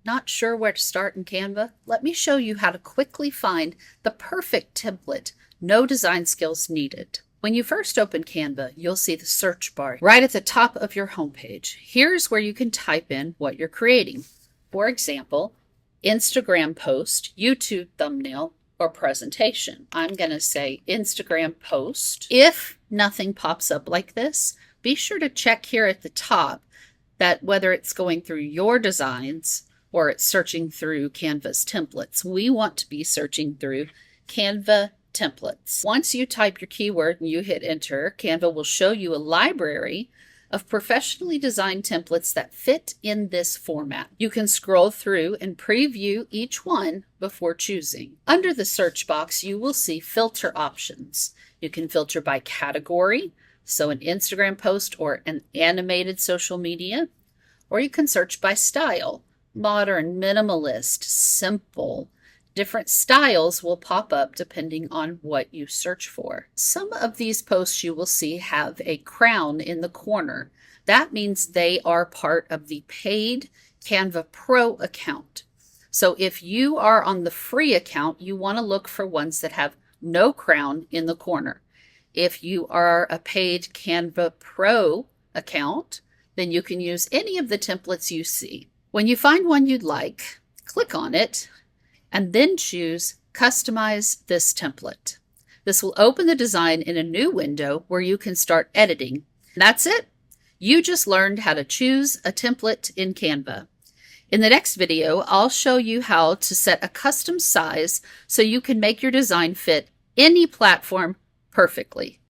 Not sure where to start in Canva? Let me show you how to quickly find the perfect template. No design skills needed. When you first open Canva, you'll see the search bar right at the top of your homepage. Here's where you can type in what you're creating. For example, Instagram post, YouTube thumbnail, or presentation. I'm going to say Instagram post. If nothing pops up like this, be sure to check here at the top that whether it's going through your designs or it's searching through Canva's templates. We want to be searching through Canva templates. Once you type your keyword and you hit enter, Canva will show you a library of professionally designed templates that fit in this format. You can scroll through and preview each one before choosing. Under the search box, you will see filter options. You can filter by category, so an Instagram post or an animated social media, or you can search by style, modern, minimalist, simple. Different styles will pop up depending on what you search for. Some of these posts you will see have a crown in the corner. That means they are part of the paid Canva Pro account. So if you are on the free account, you want to look for ones that have no crown in the corner. If you are a paid Canva Pro account, then you can use any of the templates you see. When you find one you'd like, click on it, and then choose Customize this template. This will open the design in a new window where you can start editing. That's it. You just learned how to choose a template in Canva. In the next video, I'll show you how to set a custom size so you can make your design fit any platform perfectly.